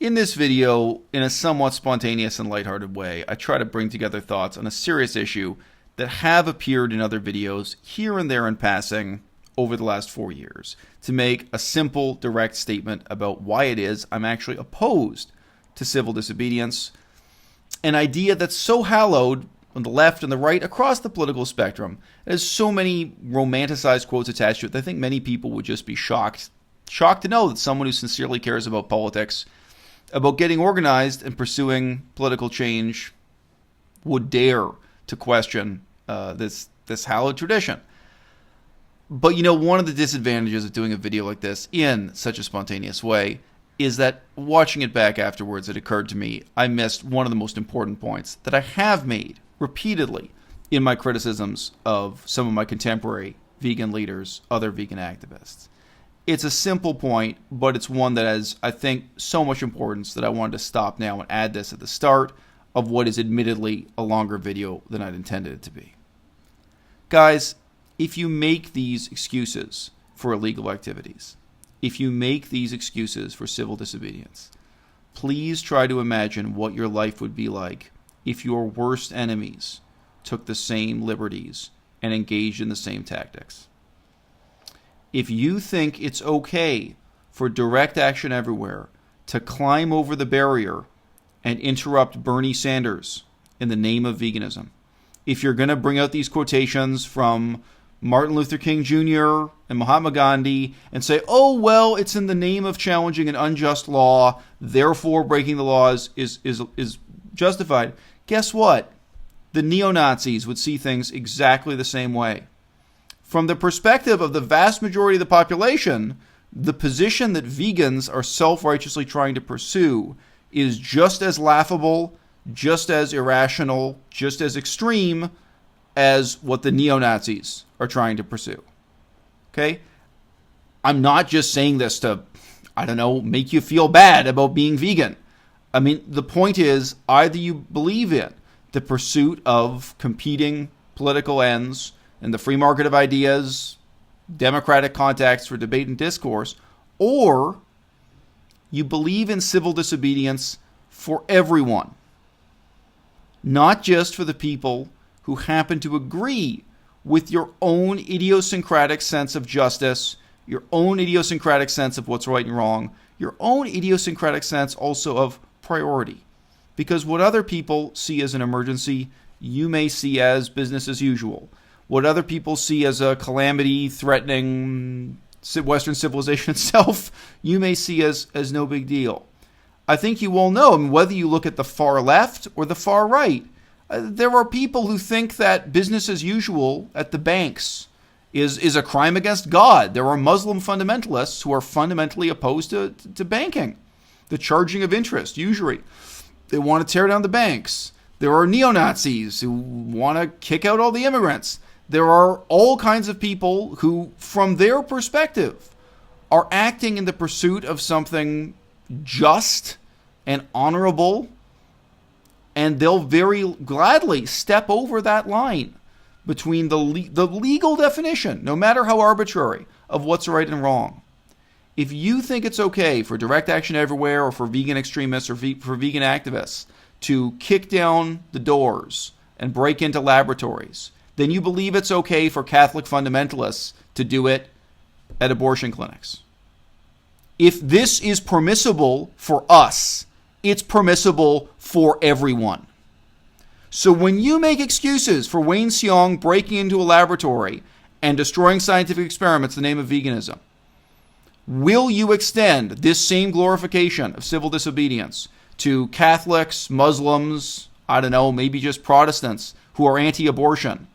In this video, in a somewhat spontaneous and lighthearted way, I try to bring together thoughts on a serious issue that have appeared in other videos here and there in passing over the last 4 years, to make a simple, direct statement about why it is I'm actually opposed to civil disobedience, an idea that's so hallowed on the left and the right across the political spectrum. It has so many romanticized quotes attached to it that I think many people would just be shocked to know that someone who sincerely cares about politics, about getting organized and pursuing political change, would dare to question this hallowed tradition. But one of the disadvantages of doing a video like this in such a spontaneous way is that watching it back afterwards, it occurred to me I missed one of the most important points that I have made repeatedly in my criticisms of some of my contemporary vegan leaders, other vegan activists. It's a simple point, but it's one that has, I think, so much importance that I wanted to stop now and add this at the start of what is admittedly a longer video than I'd intended it to be. Guys, if you make these excuses for illegal activities, if you make these excuses for civil disobedience, please try to imagine what your life would be like if your worst enemies took the same liberties and engaged in the same tactics. If you think it's okay for Direct Action Everywhere to climb over the barrier and interrupt Bernie Sanders in the name of veganism, if you're going to bring out these quotations from Martin Luther King Jr. and Mahatma Gandhi and say, oh, well, it's in the name of challenging an unjust law, therefore breaking the laws is justified, guess what? The neo-Nazis would see things exactly the same way. From the perspective of the vast majority of the population, the position that vegans are self-righteously trying to pursue is just as laughable, just as irrational, just as extreme as what the neo-Nazis are trying to pursue. Okay? I'm not just saying this to, make you feel bad about being vegan. I mean, the point is, either you believe in the pursuit of competing political ends and the free market of ideas, democratic contacts for debate and discourse, or you believe in civil disobedience for everyone, not just for the people who happen to agree with your own idiosyncratic sense of justice, your own idiosyncratic sense of what's right and wrong, your own idiosyncratic sense also of priority. Because what other people see as an emergency, you may see as business as usual. What other people see as a calamity threatening Western civilization itself, you may see as no big deal. I think you all know, whether you look at the far left or the far right, there are people who think that business as usual at the banks is a crime against God. There are Muslim fundamentalists who are fundamentally opposed to banking, the charging of interest, usury. They want to tear down the banks. There are neo-Nazis who want to kick out all the immigrants. There are all kinds of people who, from their perspective, are acting in the pursuit of something just and honorable, and they'll very gladly step over that line between the legal definition, no matter how arbitrary, of what's right and wrong. If you think it's okay for Direct Action Everywhere or for vegan extremists or for vegan activists to kick down the doors and break into laboratories, then you believe it's okay for Catholic fundamentalists to do it at abortion clinics. If this is permissible for us, it's permissible for everyone. So when you make excuses for Wayne Seong breaking into a laboratory and destroying scientific experiments in the name of veganism, will you extend this same glorification of civil disobedience to Catholics, Muslims, maybe just Protestants who are anti-abortion,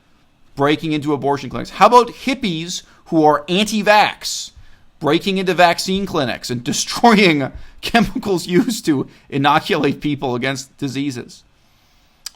breaking into abortion clinics? How about hippies who are anti-vax, breaking into vaccine clinics and destroying chemicals used to inoculate people against diseases?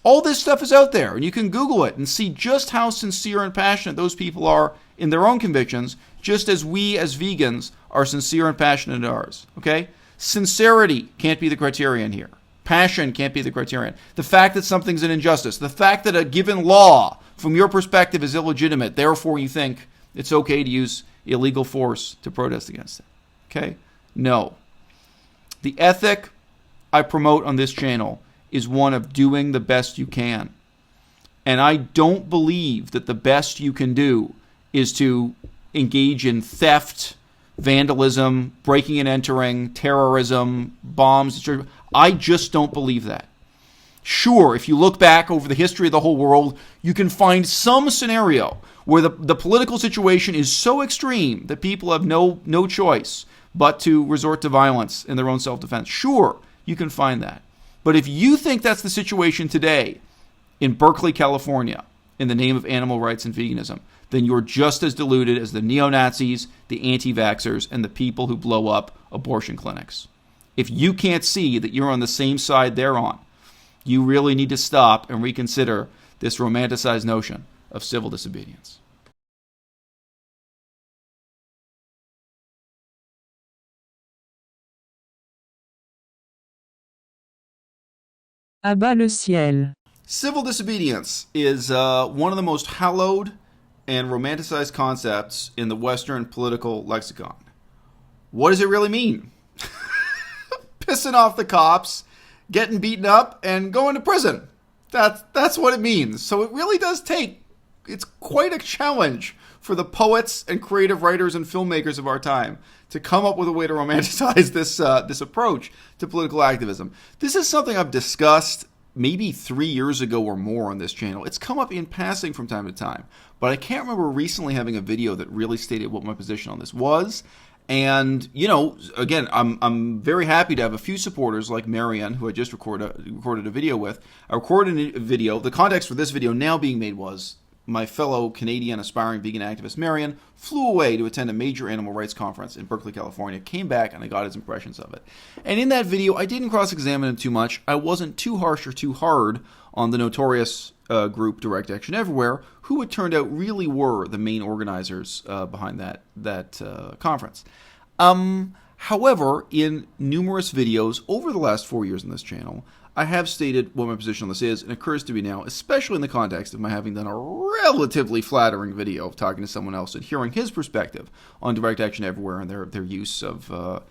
All this stuff is out there, and you can Google it and see just how sincere and passionate those people are in their own convictions, just as we as vegans are sincere and passionate in ours, okay? Sincerity can't be the criterion here. Passion can't be the criterion. The fact that something's an injustice, the fact that a given law from your perspective is illegitimate, therefore you think it's okay to use illegal force to protest against it. Okay? No. The ethic I promote on this channel is one of doing the best you can. And I don't believe that the best you can do is to engage in theft, vandalism, breaking and entering, terrorism, bombs. I just don't believe that. Sure, if you look back over the history of the whole world, you can find some scenario where the political situation is so extreme that people have no choice but to resort to violence in their own self-defense. Sure, you can find that. But if you think that's the situation today in Berkeley, California, in the name of animal rights and veganism, then you're just as deluded as the neo-Nazis, the anti-vaxxers, and the people who blow up abortion clinics. If you can't see that you're on the same side they're on, you really need to stop and reconsider this romanticized notion of civil disobedience. À-bas-le-ciel. Civil disobedience is one of the most hallowed and romanticized concepts in the Western political lexicon. What does it really mean? Pissing off the cops, getting beaten up, and going to prison. That's what it means. So it really does it's quite a challenge for the poets and creative writers and filmmakers of our time to come up with a way to romanticize this approach to political activism. This is something I've discussed maybe 3 years ago or more on this channel. It's come up in passing from time to time, but I can't remember recently having a video that really stated what my position on this was. And, again, I'm very happy to have a few supporters like Marianne, who I just recorded a video with. I recorded a video. The context for this video now being made was my fellow Canadian aspiring vegan activist Marianne flew away to attend a major animal rights conference in Berkeley, California, came back, and I got his impressions of it. And in that video, I didn't cross-examine him too much. I wasn't too harsh or too hard on the notorious group Direct Action Everywhere, who it turned out really were the main organizers behind that conference. However, in numerous videos over the last 4 years on this channel, I have stated what my position on this is, and it occurs to me now, especially in the context of my having done a relatively flattering video of talking to someone else and hearing his perspective on Direct Action Everywhere and their use of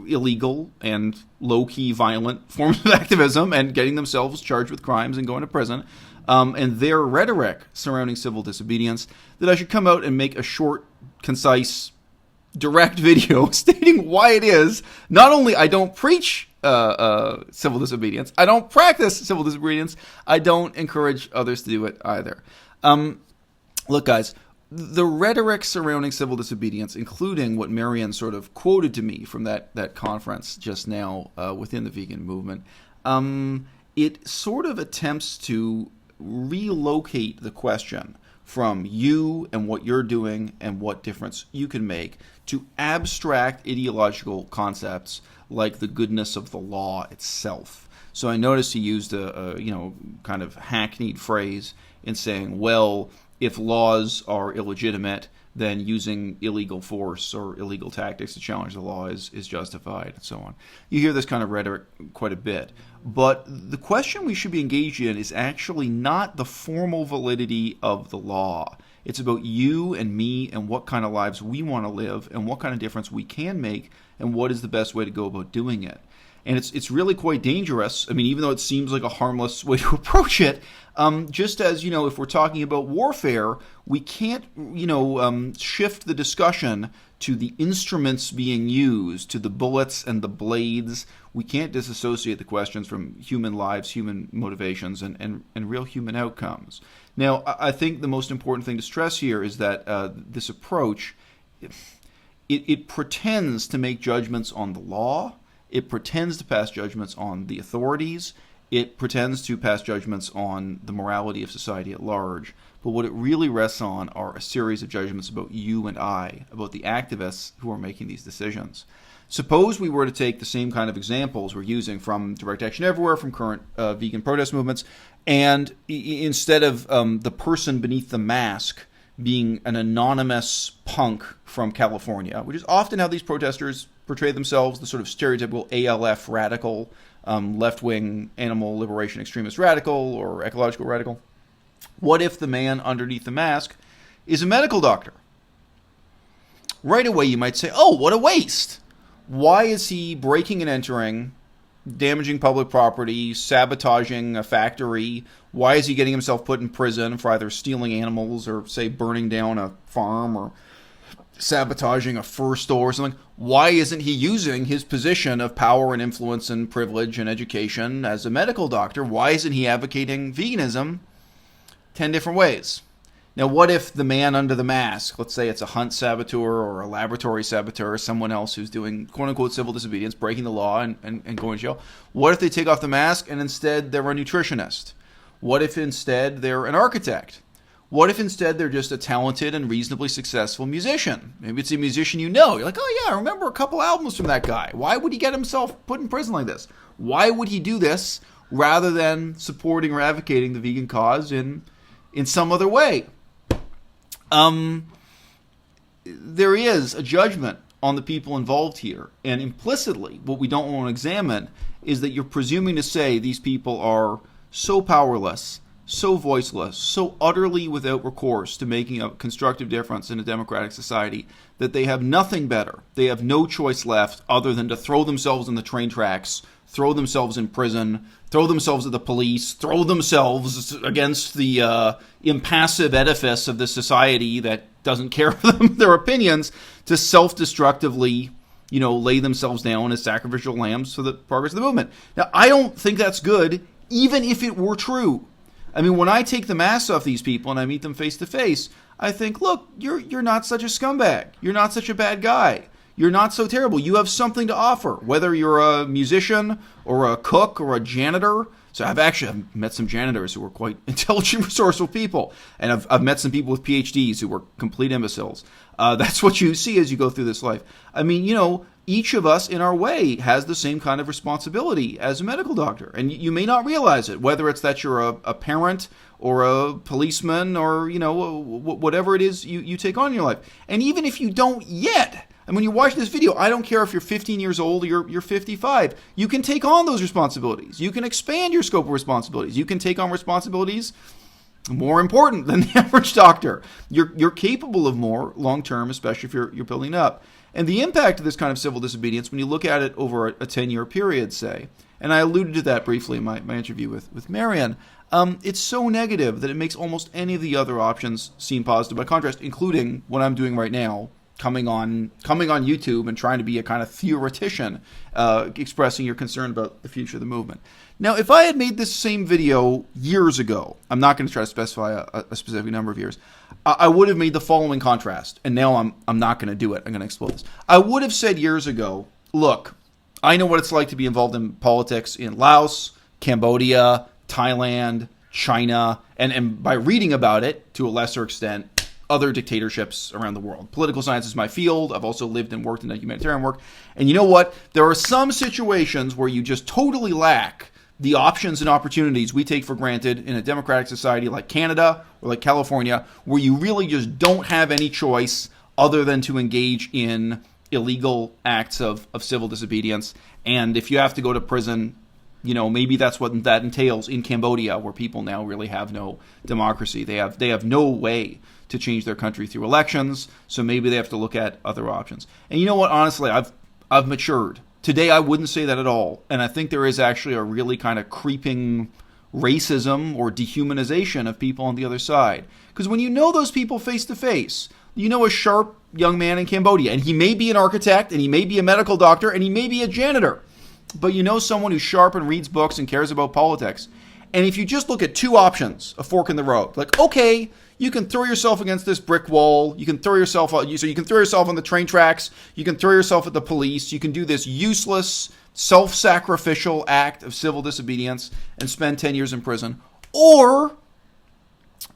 illegal and low-key violent forms of activism and getting themselves charged with crimes and going to prison, and their rhetoric surrounding civil disobedience, that I should come out and make a short, concise, direct video stating why it is not only I don't preach civil disobedience, I don't practice civil disobedience, I don't encourage others to do it either. Look, guys, the rhetoric surrounding civil disobedience, including what Marianne sort of quoted to me from that conference just now within the vegan movement, it sort of attempts to relocate the question from you and what you're doing and what difference you can make to abstract ideological concepts like the goodness of the law itself. So I noticed he used a kind of hackneyed phrase in saying, well, if laws are illegitimate, then using illegal force or illegal tactics to challenge the law is justified, and so on. You hear this kind of rhetoric quite a bit. But the question we should be engaged in is actually not the formal validity of the law. It's about you and me and what kind of lives we want to live and what kind of difference we can make and what is the best way to go about doing it. And it's really quite dangerous. I mean, even though it seems like a harmless way to approach it, just as, if we're talking about warfare, we can't, shift the discussion to the instruments being used, to the bullets and the blades. We can't disassociate the questions from human lives, human motivations, and real human outcomes. Now, I think the most important thing to stress here is that this approach, it pretends to make judgments on the law. It pretends to pass judgments on the authorities. It pretends to pass judgments on the morality of society at large. But what it really rests on are a series of judgments about you and I, about the activists who are making these decisions. Suppose we were to take the same kind of examples we're using from Direct Action Everywhere, from current vegan protest movements, and instead of the person beneath the mask being an anonymous punk from California, which is often how these protesters portray themselves, the sort of stereotypical ALF radical, left-wing animal liberation extremist radical or ecological radical. What if the man underneath the mask is a medical doctor? Right away you might say, oh, what a waste. Why is he breaking and entering damaging public property, sabotaging a factory? Why is he getting himself put in prison for either stealing animals or, say, burning down a farm or sabotaging a fur store or something? Why isn't he using his position of power and influence and privilege and education as a medical doctor? Why isn't he advocating veganism 10 different ways? Now, what if the man under the mask, let's say it's a hunt saboteur or a laboratory saboteur or someone else who's doing quote-unquote civil disobedience, breaking the law and going to jail? What if they take off the mask and instead they're a nutritionist? What if instead they're an architect? What if instead they're just a talented and reasonably successful musician? Maybe it's a musician you know. You're like, oh yeah, I remember a couple albums from that guy. Why would he get himself put in prison like this? Why would he do this rather than supporting or advocating the vegan cause in some other way? There is a judgment on the people involved here. And implicitly, what we don't want to examine is that you're presuming to say these people are so powerless, so voiceless, so utterly without recourse to making a constructive difference in a democratic society that they have nothing better. They have no choice left other than to throw themselves in the train tracks, throw themselves in prison, throw themselves at the police, throw themselves against the impassive edifice of the society that doesn't care for them, their opinions, to self-destructively, lay themselves down as sacrificial lambs for the progress of the movement. Now, I don't think that's good, even if it were true. I mean, when I take the masks off these people and I meet them face to face, I think, look, you're not such a scumbag. You're not such a bad guy. You're not so terrible. You have something to offer, whether you're a musician or a cook or a janitor. So I've met some janitors who were quite intelligent, resourceful people. And I've met some people with PhDs who were complete imbeciles. That's what you see as you go through this life. I mean, each of us in our way has the same kind of responsibility as a medical doctor. And you may not realize it, whether it's that you're a parent or a policeman or, whatever it is you take on in your life. And even if you don't yet, and when you watch this video, I don't care if you're 15 years old or you're 55. You can take on those responsibilities. You can expand your scope of responsibilities. You can take on responsibilities more important than the average doctor. You're capable of more long-term, especially if you're building up. And the impact of this kind of civil disobedience, when you look at it over a 10-year period, say, and I alluded to that briefly in my interview with Marian, it's so negative that it makes almost any of the other options seem positive. By contrast, including what I'm doing right now, coming on YouTube and trying to be a kind of theoretician, expressing your concern about the future of the movement. Now, if I had made this same video years ago, I'm not going to try to specify a specific number of years, I would have made the following contrast, and now I'm not going to do it. I'm going to explode this. I would have said years ago, look, I know what it's like to be involved in politics in Laos, Cambodia, Thailand, China, and by reading about it, to a lesser extent, other dictatorships around the world. Political science is my field. I've also lived and worked in humanitarian work. And you know what? There are some situations where you just totally lack the options and opportunities we take for granted in a democratic society like Canada or like California, where you really just don't have any choice other than to engage in illegal acts of civil disobedience. And if you have to go to prison, maybe that's what that entails in Cambodia, where people now really have no democracy. They have no way to change their country through elections, so maybe they have to look at other options. And you know what? Honestly, I've matured. Today, I wouldn't say that at all. And I think there is actually a really kind of creeping racism or dehumanization of people on the other side. Because when you know those people face to face, you know a sharp young man in Cambodia, and he may be an architect, and he may be a medical doctor, and he may be a janitor. But you know someone who's sharp and reads books and cares about politics. And if you just look at two options, a fork in the road, like, okay, you can throw yourself against this brick wall. You can throw yourself on the train tracks. You can throw yourself at the police. You can do this useless, self-sacrificial act of civil disobedience and spend 10 years in prison. Or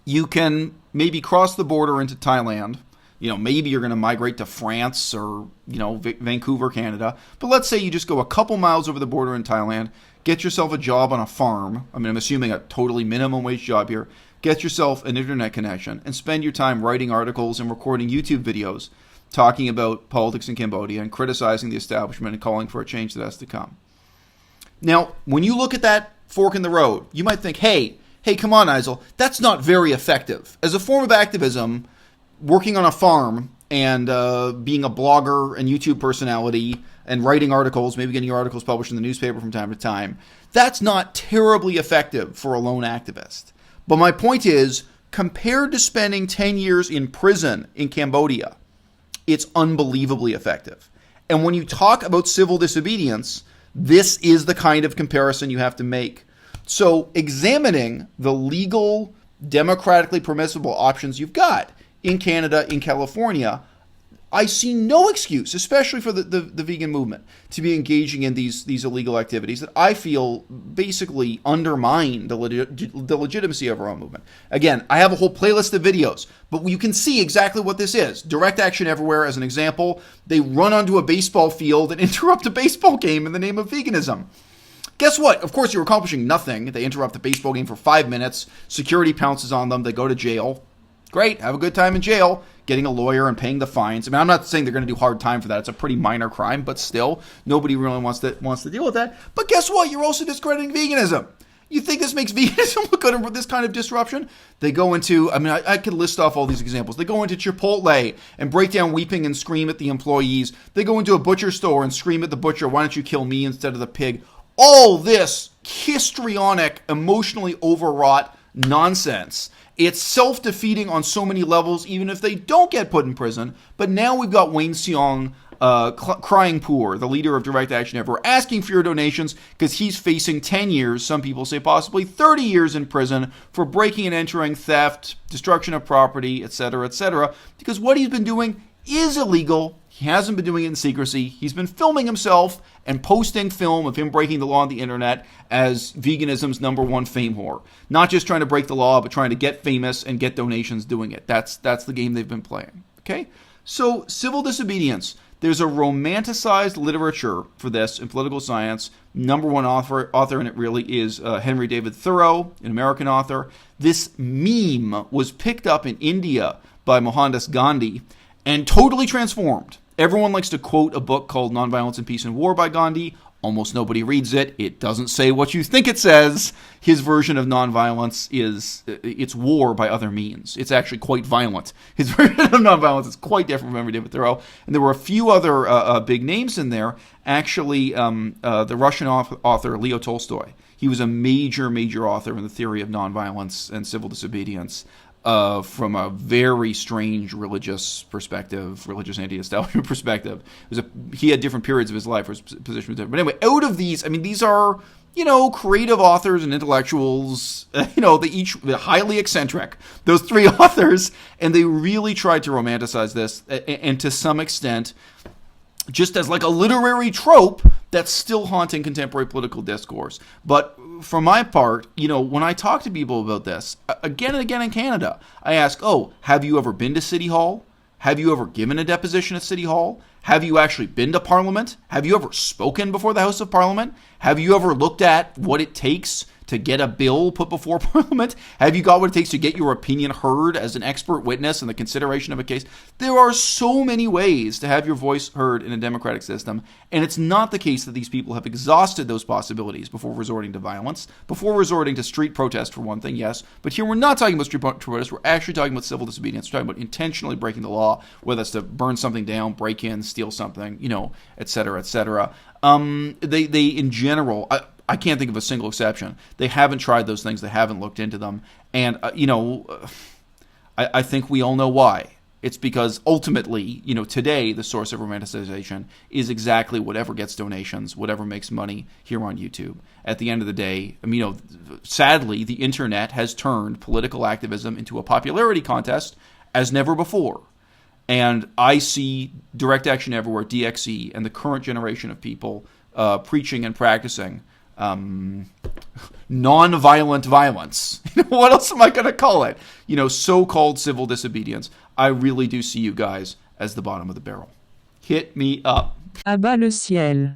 you can maybe cross the border into Thailand. Maybe you're going to migrate to France or, Vancouver, Canada. But let's say you just go a couple miles over the border in Thailand, get yourself a job on a farm. I mean, I'm assuming a totally minimum wage job here. Get yourself an internet connection and spend your time writing articles and recording YouTube videos talking about politics in Cambodia and criticizing the establishment and calling for a change that has to come. Now, when you look at that fork in the road, you might think, hey, come on, Nigel, that's not very effective. As a form of activism, working on a farm and being a blogger and YouTube personality and writing articles, maybe getting your articles published in the newspaper from time to time, that's not terribly effective for a lone activist. But my point is, compared to spending 10 years in prison in Cambodia, it's unbelievably effective. And when you talk about civil disobedience, this is the kind of comparison you have to make. So examining the legal, democratically permissible options you've got in Canada, in California, I see no excuse, especially for the vegan movement, to be engaging in these illegal activities that I feel basically undermine the legitimacy of our own movement. Again, I have a whole playlist of videos, but you can see exactly what this is. Direct Action Everywhere, as an example, they run onto a baseball field and interrupt a baseball game in the name of veganism. Guess what? Of course, you're accomplishing nothing. They interrupt the baseball game for 5 minutes. Security pounces on them. They go to jail. Great. Have a good time in jail, getting a lawyer and paying the fines. I mean, I'm not saying they're going to do hard time for that. It's a pretty minor crime, but still, nobody really wants to deal with that. But guess what? You're also discrediting veganism. You think this makes veganism look good with this kind of disruption? They go into, I mean, I could list off all these examples. They go into Chipotle and break down, weeping and scream at the employees. They go into a butcher store and scream at the butcher, why don't you kill me instead of the pig? All this histrionic, emotionally overwrought nonsense. It's self-defeating on so many levels, even if they don't get put in prison. But now we've got Wayne Seong crying poor, the leader of Direct Action Everywhere, asking for your donations because he's facing 10 years, some people say possibly 30 years in prison for breaking and entering, theft, destruction of property, etc., because what he's been doing is illegal. He hasn't been doing it in secrecy. He's been filming himself and posting film of him breaking the law on the internet as veganism's #1 fame whore. Not just trying to break the law, but trying to get famous and get donations doing it. That's the game they've been playing. Okay? So, civil disobedience. There's a romanticized literature for this in political science. #1 author in it really is Henry David Thoreau, an American author. This meme was picked up in India by Mohandas Gandhi and totally transformed. Everyone likes to quote a book called Nonviolence in Peace and War by Gandhi. Almost nobody reads it. It doesn't say what you think it says. His version of nonviolence is it's war by other means. It's actually quite violent. His version of nonviolence is quite different from Henry David Thoreau. And there were a few other big names in there. Actually, the Russian author Leo Tolstoy. He was a major author in the theory of nonviolence and civil disobedience. From a very strange religious perspective, religious anti-establishment perspective. He had different periods of his life where his position was different. But anyway, out of these, I mean, these are, creative authors and intellectuals, they're highly eccentric, those three authors, and they really tried to romanticize this, and to some extent, just as like a literary trope that's still haunting contemporary political discourse. But for my part, when I talk to people about this, again and again in Canada, I ask, have you ever been to City Hall? Have you ever given a deposition at City Hall? Have you actually been to Parliament? Have you ever spoken before the House of Parliament? Have you ever looked at what it takes to get a bill put before Parliament? Have you got what it takes to get your opinion heard as an expert witness in the consideration of a case? There are so many ways to have your voice heard in a democratic system, and it's not the case that these people have exhausted those possibilities before resorting to violence, before resorting to street protest for one thing, yes, but here we're not talking about street protest, we're actually talking about civil disobedience, we're talking about intentionally breaking the law, whether it's to burn something down, break in, steal something, etc., etc. They in general, I can't think of a single exception. They haven't tried those things. They haven't looked into them. And, I think we all know why. It's because ultimately, today the source of romanticization is exactly whatever gets donations, whatever makes money here on YouTube. At the end of the day, sadly, the internet has turned political activism into a popularity contest as never before. And I see Direct Action Everywhere, DXE, and the current generation of people preaching and practicing non-violent violence. What else am I going to call it? So-called civil disobedience. I really do see you guys as the bottom of the barrel. Hit me up. À-bas-le-ciel.